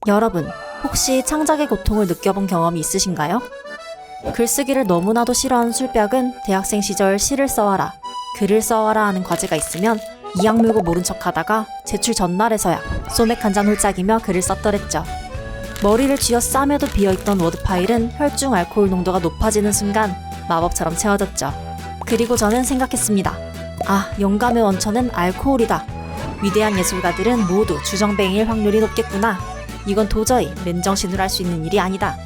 여러분, 혹시 창작의 고통을 느껴본 경험이 있으신가요? 글쓰기를 너무나도 싫어하는 술벽은 대학생 시절 시를 써와라, 글을 써와라 하는 과제가 있으면 이악 물고 모른 척하다가 제출 전날에서야 소맥 한 잔 홀짝이며 글을 썼더랬죠. 머리를 쥐어 싸매도 비어있던 워드 파일은 혈중 알코올 농도가 높아지는 순간 마법처럼 채워졌죠. 그리고 저는 생각했습니다. 아, 영감의 원천은 알코올이다. 위대한 예술가들은 모두 주정뱅이일 확률이 높겠구나. 이건 도저히 맨정신으로 할 수 있는 일이 아니다.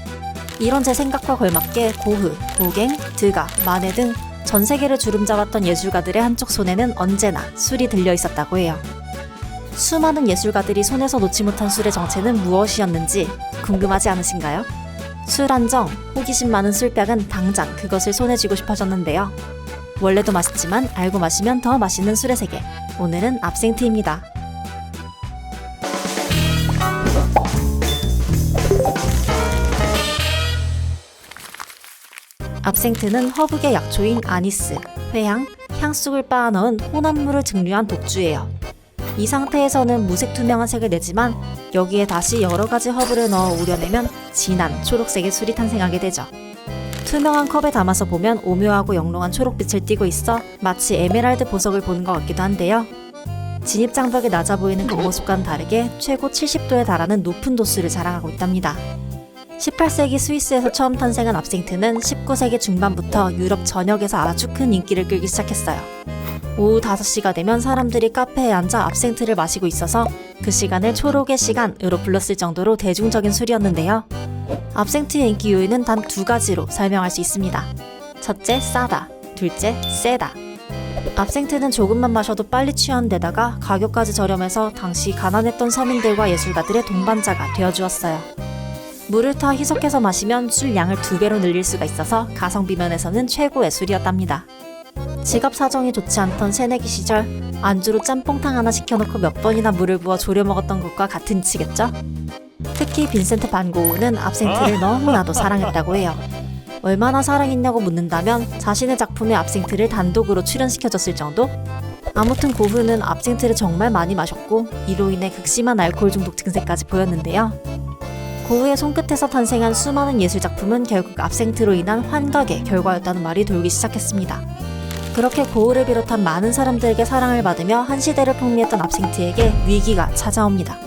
이런 제 생각과 걸맞게 고흐, 고갱, 드가, 마네 등 전 세계를 주름잡았던 예술가들의 한쪽 손에는 언제나 술이 들려 있었다고 해요. 수많은 예술가들이 손에서 놓지 못한 술의 정체는 무엇이었는지 궁금하지 않으신가요? 술 한정, 호기심 많은 술벽은 당장 그것을 손에 쥐고 싶어졌는데요. 원래도 맛있지만 알고 마시면 더 맛있는 술의 세계. 오늘은 압생트입니다. 압생트는 허브계 약초인 아니스, 회향, 향쑥을 빻아 넣은 혼합물을 증류한 독주예요. 이 상태에서는 무색 투명한 색을 내지만 여기에 다시 여러가지 허브를 넣어 우려내면 진한 초록색의 술이 탄생하게 되죠. 투명한 컵에 담아서 보면 오묘하고 영롱한 초록빛을 띠고 있어 마치 에메랄드 보석을 보는 것 같기도 한데요. 진입장벽이 낮아 보이는 겉모습과는 다르게 최고 70도에 달하는 높은 도수를 자랑하고 있답니다. 18세기 스위스에서 처음 탄생한 압생트는 19세기 중반부터 유럽 전역에서 아주 큰 인기를 끌기 시작했어요. 오후 5시가 되면 사람들이 카페에 앉아 압생트를 마시고 있어서 그 시간을 초록의 시간으로 불렀을 정도로 대중적인 술이었는데요. 압생트의 인기 요인은 단 2가지로 설명할 수 있습니다. 첫째, 싸다. 둘째, 세다. 압생트는 조금만 마셔도 빨리 취하는 데다가 가격까지 저렴해서 당시 가난했던 서민들과 예술가들의 동반자가 되어주었어요. 물을 타 희석해서 마시면 술 양을 2배로 늘릴 수가 있어서 가성비 면에서는 최고의 술이었답니다. 지갑 사정이 좋지 않던 새내기 시절 안주로 짬뽕탕 하나 시켜놓고 몇 번이나 물을 부어 졸여 먹었던 것과 같은 이치겠죠? 특히 빈센트 반 고흐는 압생트를 너무나도 사랑했다고 해요. 얼마나 사랑했냐고 묻는다면 자신의 작품에 압생트를 단독으로 출연시켜줬을 정도? 아무튼 고흐는 압생트를 정말 많이 마셨고 이로 인해 극심한 알코올 중독 증세까지 보였는데요. 고흐의 손끝에서 탄생한 수많은 예술작품은 결국 압생트로 인한 환각의 결과였다는 말이 돌기 시작했습니다. 그렇게 고흐를 비롯한 많은 사람들에게 사랑을 받으며 한 시대를 풍미했던 압생트에게 위기가 찾아옵니다.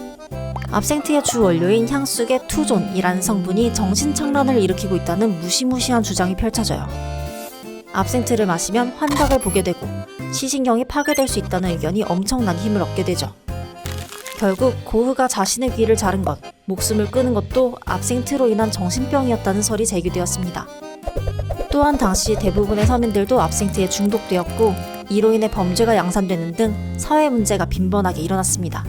압생트의 주 원료인 향쑥의 투존이라는 성분이 정신착란을 일으키고 있다는 무시무시한 주장이 펼쳐져요. 압생트를 마시면 환각을 보게 되고 시신경이 파괴될 수 있다는 의견이 엄청난 힘을 얻게 되죠. 결국 고흐가 자신의 귀를 자른 것, 목숨을 끊은 것도 압생트로 인한 정신병이었다는 설이 제기되었습니다. 또한 당시 대부분의 서민들도 압생트에 중독되었고 이로 인해 범죄가 양산되는 등 사회 문제가 빈번하게 일어났습니다.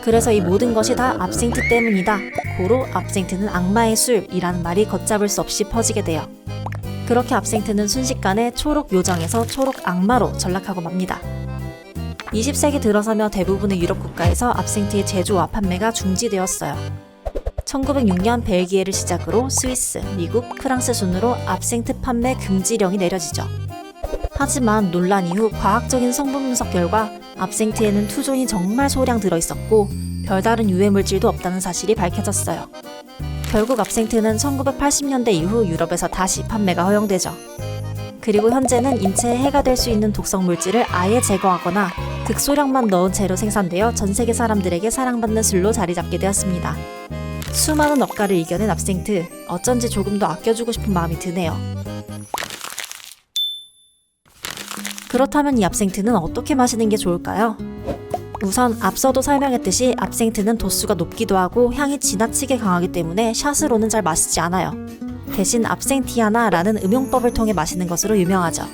그래서 이 모든 것이 다 압생트 때문이다. 고로 압생트는 악마의 술이라는 말이 걷잡을 수 없이 퍼지게 돼요. 그렇게 압생트는 순식간에 초록 요정에서 초록 악마로 전락하고 맙니다. 20세기 들어서며 대부분의 유럽 국가에서 압생트의 제조와 판매가 중지되었어요. 1906년 벨기에를 시작으로 스위스, 미국, 프랑스 순으로 압생트 판매 금지령이 내려지죠. 하지만 논란 이후 과학적인 성분 분석 결과 압생트에는 투존이 정말 소량 들어있었고 별다른 유해 물질도 없다는 사실이 밝혀졌어요. 결국 압생트는 1980년대 이후 유럽에서 다시 판매가 허용되죠. 그리고 현재는 인체에 해가 될 수 있는 독성 물질을 아예 제거하거나 극소량만 넣은 채로 생산되어 전 세계 사람들에게 사랑받는 술로 자리 잡게 되었습니다. 수많은 억가를 이겨낸 압생트, 어쩐지 조금 더 아껴주고 싶은 마음이 드네요. 그렇다면 이 압생트는 어떻게 마시는 게 좋을까요? 우선 앞서도 설명했듯이 압생트는 도수가 높기도 하고 향이 지나치게 강하기 때문에 샷으로는 잘 마시지 않아요. 대신 압생티아나라는 음용법을 통해 마시는 것으로 유명하죠.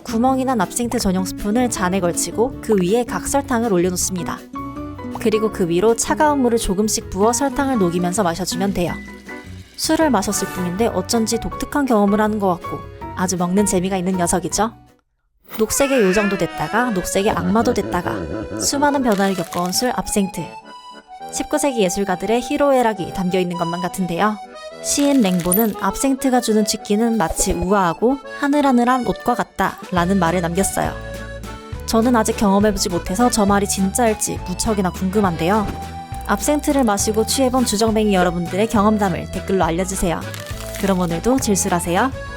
구멍이 난 압생트 전용 스푼을 잔에 걸치고 그 위에 각설탕을 올려놓습니다. 그리고 그 위로 차가운 물을 조금씩 부어 설탕을 녹이면서 마셔주면 돼요. 술을 마셨을 뿐인데 어쩐지 독특한 경험을 하는 것 같고 아주 먹는 재미가 있는 녀석이죠. 녹색의 요정도 됐다가 녹색의 악마도 됐다가 수많은 변화를 겪어온 술 압생트. 19세기 예술가들의 희로애락이 담겨있는 것만 같은데요. 시인 랭보는 압생트가 주는 취기는 마치 우아하고 하늘하늘한 옷과 같다 라는 말을 남겼어요. 저는 아직 경험해보지 못해서 저 말이 진짜일지 무척이나 궁금한데요. 압생트를 마시고 취해본 주정뱅이 여러분들의 경험담을 댓글로 알려주세요. 그럼 오늘도 질술하세요.